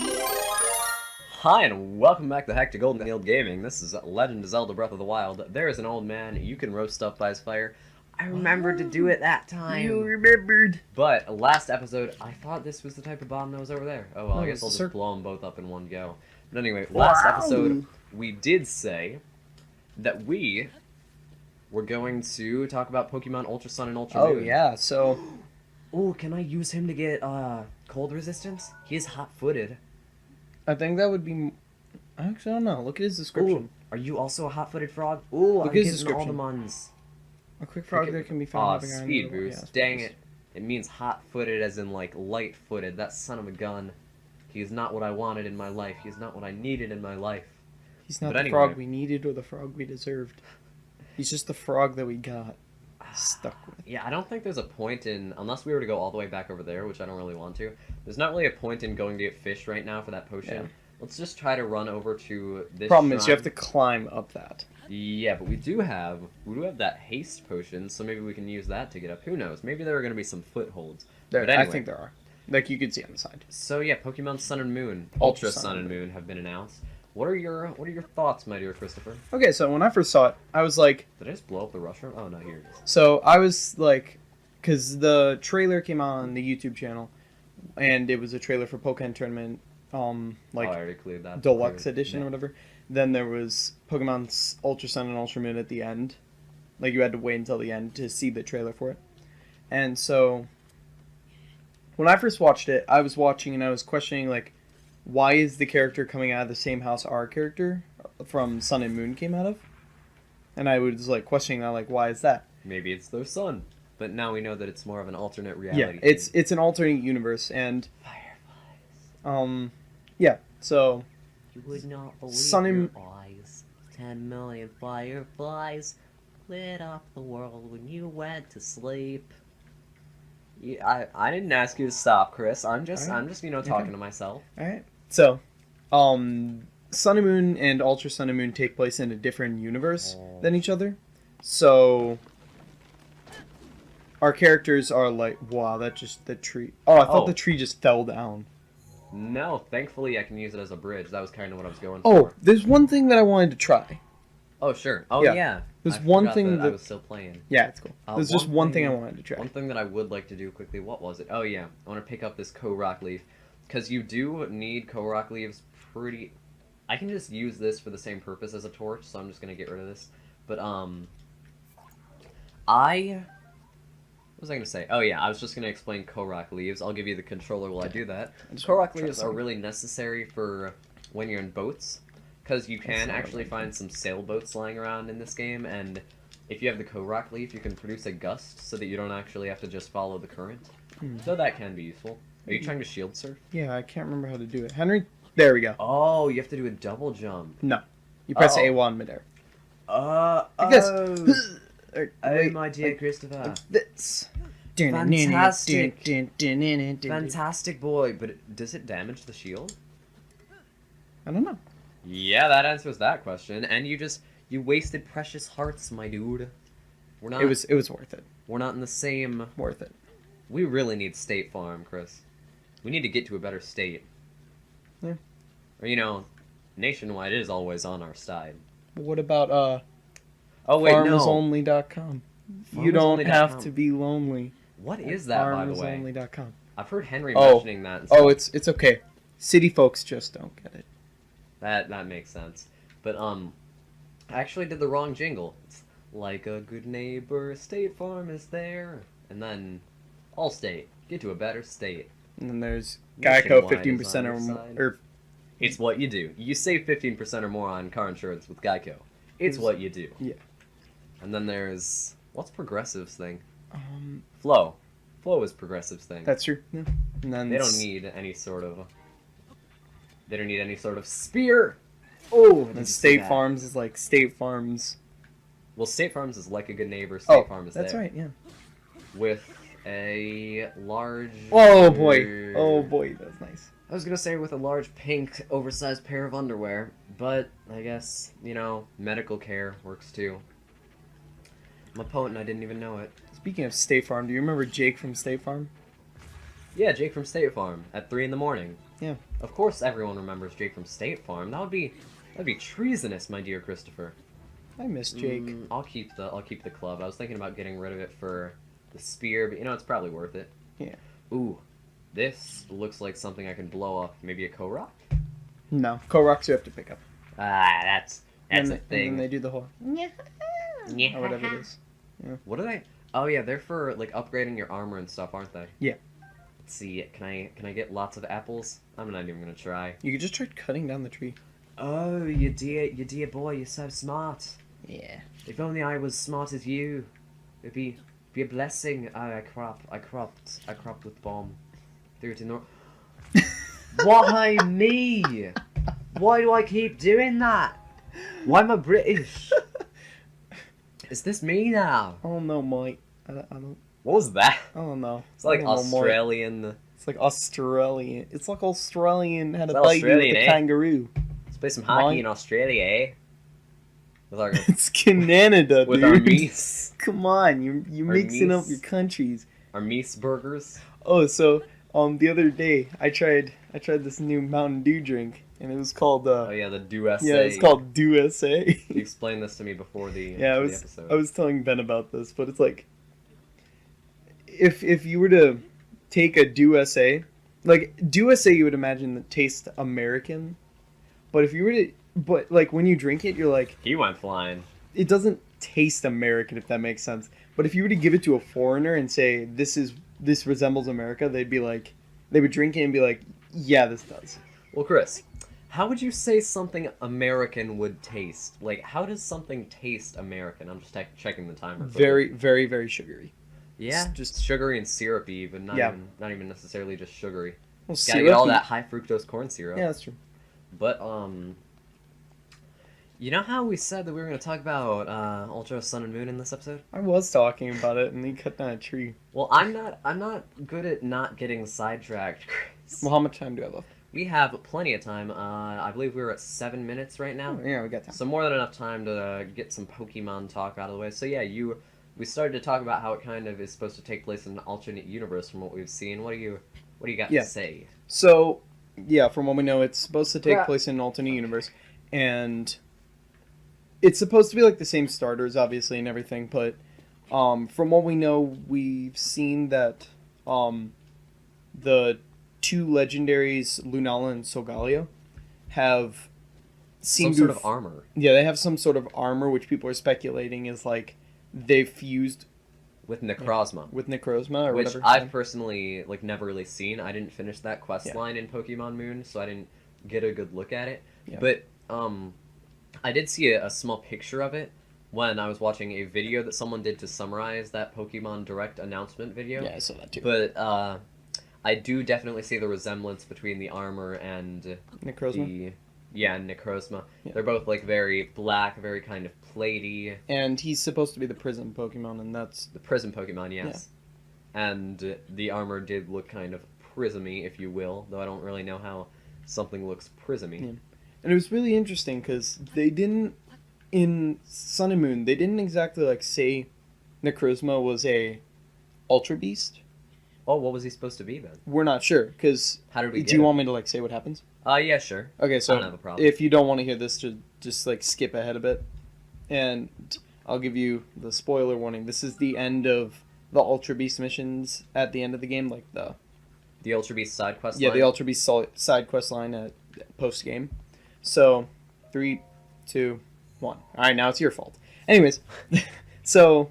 Hi, and welcome back to Hack to Golden Field Gaming. This is Legend of Zelda Breath of the Wild. There is an old man you can roast stuff by his fire. I remembered to do it that time. You remembered. But last episode, I thought this was the type of bomb that was over there. Oh well, No, I guess I'll it's just blow them both up in one go. But anyway, last episode, we did say that we were going to talk about Pokemon Ultra Sun and Ultra Moon. Oh yeah, so... Oh, can I use him to get cold resistance? He is hot-footed. I think that would be... Actually, I don't know. Look at his description. Ooh, are you also a hot-footed frog? Ooh, I'm Look at his getting all the description. muns. A quick frog that can be found hopping around speed in the- boost. yeah, speed Dang boost. it. It means hot-footed as in, like, light-footed. That son of a gun. He is not what I wanted in my life. He is not what I needed in my life. He's not But the anyway. frog we needed or the frog we deserved. He's just the frog that we got stuck with. Yeah, I don't think there's a point in... Unless we were to go all the way back over there, which I don't really want to. There's not really a point in going to get fish right now for that potion. Yeah. Let's just try to run over to this Problem is, you shrine. have to climb up that. Yeah, but we do have that haste potion, so maybe we can use that to get up. Who knows? Maybe there are going to be some footholds. There, But anyway. I think there are. Like, you can see on the side. So yeah, Pokemon Sun and Moon, Ultra Ultra Sun and Moon have been announced. What are your thoughts, my dear Christopher? Okay, so when I first saw it, I was like... Did I just blow up the rush room? Oh no, here it is. So, I was like... Because the trailer came out on the YouTube channel, and it was a trailer for Pokemon Tournament, Oh, I like... already cleared that. Deluxe Cleared. edition Yeah. or whatever. Then there was Pokemon's Ultra Sun and Ultra Moon at the end. Like, you had to wait until the end to see the trailer for it. And so, when I first watched it, I was watching and I was questioning, like, why is the character coming out of the same house our character from Sun and Moon came out of? And I was, like, questioning that, like, why is that? Maybe it's their son, but now we know that it's more of an alternate reality. Yeah, it's an alternate universe, and, Fireflies. yeah, so... You would not believe Sun and- your eyes. 10 million fireflies lit up the world when you went to sleep. I didn't ask you to stop, Chris. I'm just talking to myself. Alright. So, Sun and Moon and Ultra Sun and Moon take place in a different universe than each other. So, our characters are like, wow, the tree. Oh, I thought Oh. the tree just fell down. No, thankfully I can use it as a bridge. That was kind of what I was going Oh, for. there's one thing that I wanted to try. Oh, sure. Oh, Yeah. yeah. There's I one forgot thing that I that- was still playing. Yeah, it's cool. There's just one thing I thing- wanted to try. One thing that I would like to do quickly, what was it? Oh, yeah. I want to pick up this Korok leaf. Because you do need Korok leaves pretty... I can just use this for the same purpose as a torch, so I'm just going to get rid of this. But, What was I going to say? Oh, yeah, I was just going to explain Korok leaves. I'll give you the controller while I do that. Korok leaves are really necessary for when you're in boats, because you can actually find some sailboats lying around in this game, and if you have the Korok leaf, you can produce a gust so that you don't actually have to just follow the current. So that can be useful. Are you trying to shield surf? Yeah, I can't remember how to do it. Henry? There we go. Oh, you have to do a double jump. No. You press Oh. A1 midair. Like this. Oh, Wait, my dear like Christopher. this. Fantastic. Fantastic boy, but does it damage the shield? I don't know. Yeah, that answers that question. And you wasted precious hearts, my dude. We're not. It was worth it. We're not in the same. Worth it. We really need State Farm, Chris. We need to get to a better state. Yeah. Or Nationwide is always on our side. What about Oh wait, no. farmersonly.com? You don't have Farmersonly.com. to be lonely. What is that, by the way? Farmersonly.com. I've heard Henry Oh. mentioning that. And stuff. Oh, it's okay. City folks just don't get it. That makes sense. But I actually did the wrong jingle. It's like a good neighbor, State Farm is there, and then Allstate, get to a better state. And then there's Geico Nationwide is 15% on or your more. side. Or It's what you do. You save 15% or more on car insurance with Geico. It's what you do. Yeah. And then there's what's Progressive's thing? um, Flow. Flow is Progressive's thing. that's true. Yeah. And then They don't need any sort of. They don't need any sort of spear. Oh, And State Farms is like State Farms. Well, State Farms is like a good neighbor. State Farm is that's there. right. Yeah. With a large. Oh boy, that's nice. I was gonna say with a large pink, oversized pair of underwear, but I guess medical care works too. I'm a poet and I didn't even know it. Speaking of State Farm, do you remember Jake from State Farm? Yeah, Jake from State Farm at 3 in the morning. Yeah. Of course, everyone remembers Jake from State Farm. That'd be treasonous, my dear Christopher. I miss Jake. I'll keep the club. I was thinking about getting rid of it for the spear, but it's probably worth it. Yeah. Ooh, this looks like something I can blow up. Maybe a Korok? No, Koroks you have to pick up. Ah, that's a thing. And then they do the whole or whatever it is. Yeah. What are they? Oh yeah, they're for like upgrading your armor and stuff, aren't they? Yeah. Let's see. Can I get lots of apples? I'm not even gonna try. You could just try cutting down the tree. Oh, you dear boy, you're so smart. Yeah. If only I was smart as you. It'd be a blessing. Oh, I cropped with bomb. Through to north. Why me? Why do I keep doing that? Why am I British? Is this me now? Oh no, Mike. I don't. What was that? I don't know. It's like Australian. It's like Australian. It's like Australian had a that bite you with Australian, a eh? kangaroo. Let's play some hockey Mike. in Australia, eh? With our It's Canada, with dude. our meats, Come on, you're Our mixing up meats. your countries. our meats burgers. Oh, so the other day I tried this new Mountain Dew drink, and it was called Oh yeah, the Do SA. yeah, it's called Dew SA. You explained this to me before the Yeah, the episode. I was telling Ben about this, but it's like if you were to take a Dew SA, like Dew SA, you would imagine that tastes American, but if you were to like when you drink it, you're like He went flying. it doesn't taste American, if that makes sense. But if you were to give it to a foreigner and say this resembles America, they would drink it and be like, yeah, this does. Well, Chris, how would you say something American would taste? Like, how does something taste American? I'm just checking the timer. Very, very, very sugary. Yeah, just sugary and syrupy, but not even necessarily just sugary. Well, Gotta get all that high fructose corn syrup. Yeah, that's true. But you know how we said that we were going to talk about Ultra Sun and Moon in this episode? I was talking about it, and he cut down a tree. Well, I'm not good at not getting sidetracked, Chris. Well, how much time do I have left? We have plenty of time. I believe we're at 7 minutes right now. Oh, yeah, we got time. So more than enough time to get some Pokemon talk out of the way. So yeah, we started to talk about how it kind of is supposed to take place in an alternate universe from what we've seen. What do you got to say? So, yeah, from what we know, it's supposed to take Yeah. place in an alternate universe, and it's supposed to be like the same starters, obviously, and everything. But from what we know, we've seen that the two legendaries, Lunala and Solgaleo, have Some sort of armor. Yeah, they have some sort of armor, which people are speculating is like they've fused With Necrozma. with Necrozma or Which whatever. I've personally never really seen. I didn't finish that quest Yeah. line in Pokemon Moon, so I didn't get a good look at it. Yeah. But I did see a small picture of it when I was watching a video that someone did to summarize that Pokemon Direct announcement video. Yeah, I saw that too. But I do definitely see the resemblance between the armor and Necrozma. Necrozma. Yeah. They're both very black, very kind of platey. And he's supposed to be the Prism Pokemon, and that's The Prism Pokemon, yes. And the armor did look kind of prismy, if you will, though I don't really know how something looks prismy. Yeah. And it was really interesting because they didn't, in Sun and Moon, they didn't exactly say Necrozma was a Ultra Beast. Oh, what was he supposed to be then? We're not sure because How did we do you want me to say what happens? Yeah, sure. Okay, I so don't have a problem. if you don't want to hear this, just skip ahead a bit, and I'll give you the spoiler warning. This is the end of the Ultra Beast missions at the end of the game, like The Ultra Beast side quest yeah, line? the Ultra Beast side quest line at post game. So 3, 2, 1. All right, now it's your fault. Anyways, so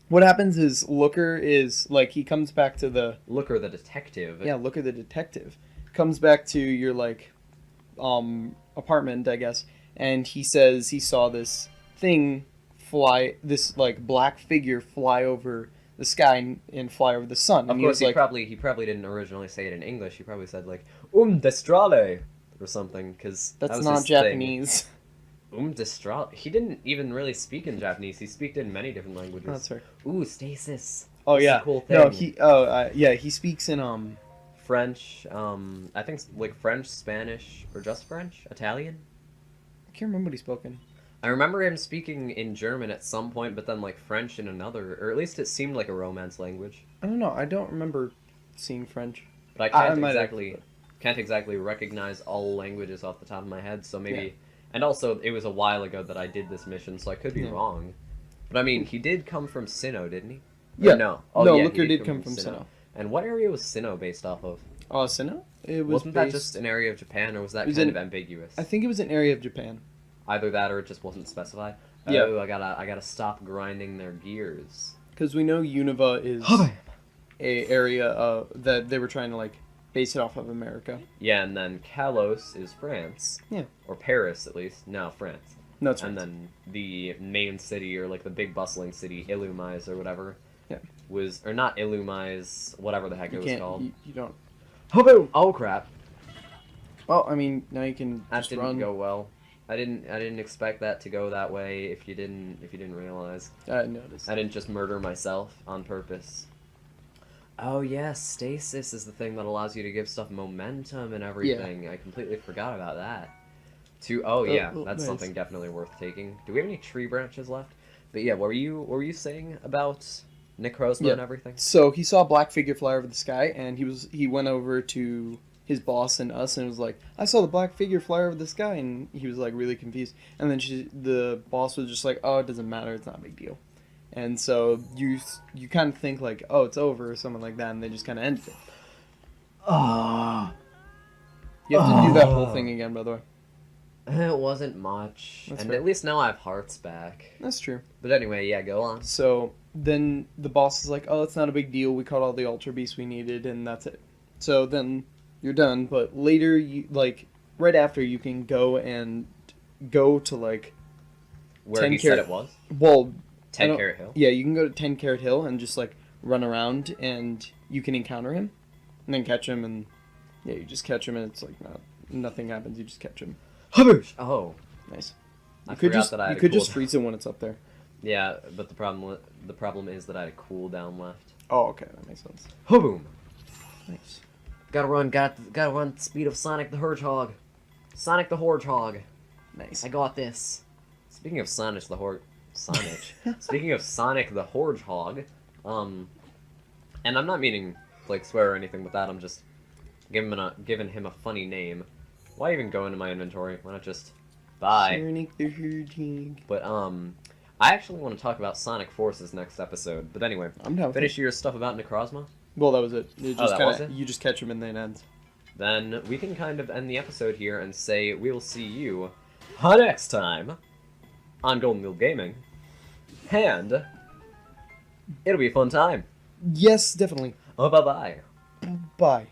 what happens is Looker is like he comes back to the Looker the detective. yeah, Looker the detective comes back to your apartment, I guess, and he says he saw this thing fly, this black figure fly over the sky and fly over the sun. Of And course, he was he probably didn't originally say it in English. He probably said destrale or something, because that's not Japanese. Destrale. He didn't even really speak in Japanese. He speaks in many different languages. That's right. Ooh, stasis. Oh That's a yeah, cool thing. no, he speaks in French. I think French, Spanish, or just French, Italian. I can't remember what he spoke in. I remember him speaking in German at some point, but then French in another, or at least it seemed like a Romance language. I don't know. I don't remember seeing French. But I might have, can't exactly recognize all languages off the top of my head, so maybe... Yeah. And also, it was a while ago that I did this mission, so I could be wrong. But I mean, he did come from Sinnoh, didn't he? Yeah. Or no. Oh, no, yeah, Looker did come from Sinnoh. And what area was Sinnoh based off of? Oh, Sinnoh? It was Wasn't that just an area of Japan, or was that kind of ambiguous? I think it was an area of Japan. Either that, or it just wasn't specified. Yeah. Oh, I gotta stop grinding their gears. Because we know Unova is a area that they were trying to, like, base it off of America. Yeah, and then Kalos is France. Yeah. Or Paris, at least. No, France. No, it's And France. then the main city, or like the big bustling city, Illumise or whatever. Yeah. Was, or not Illumise, whatever the heck it was called. You don't. Oh crap! Well, I mean, now you can That just didn't run. go well. I didn't expect that to go that way. If you didn't realize, I noticed. I didn't just murder myself on purpose. Oh yes, stasis is the thing that allows you to give stuff momentum and everything. I completely forgot about that. Yeah, that's nice. something definitely worth taking. Do we have any tree branches left? But yeah, what were you saying about Necrozma and everything? So he saw a black figure fly over the sky, and he went over to his boss and us, and was like, "I saw the black figure fly over the sky," and he was like really confused. And then the boss was just like, "Oh, it doesn't matter. It's not a big deal." And so you kind of think like, "Oh, it's over," or something like that, and they just kind of ended it. You have to do that whole thing again, by the way. It wasn't much, That's and fair. at least now I have hearts back. That's true. But anyway, yeah, go on. So then the boss is like, "Oh, it's not a big deal. We caught all the Ultra Beasts we needed, and that's it." So then you're done. But later, right after, you can go to like Where 10 he said it was? 10 I Carat Hill? Yeah, you can go to 10 Carat Hill and just like run around, and you can encounter him, and then catch him, and yeah, you just catch him, and it's like nothing happens. You just catch him. Oh. Nice. I You could forgot just that I had a just cooldown. freeze it when it's up there. Yeah, but the problem is that I had a cooldown left. Oh, okay, that makes sense. Boom! Nice. Gotta run the speed of Sonic the Hedgehog. Sonic the Hedgehog. Nice. I got this. Speaking of Sonic the Speaking of Sonic the Hedgehog, and I'm not meaning to, like, swear or anything with that, I'm just giving him a funny name. Why even go into my inventory? Why not just buy? Sonic the Hedgehog. But I actually want to talk about Sonic Forces next episode. But anyway, I'm down. finish your stuff about Necrozma. Well, that was it. Was it? You just catch him and then it ends. Then we can kind of end the episode here and say we will see you next time on Golden Wheel Gaming. And it'll be a fun time. Yes, definitely. Bye-bye. Bye.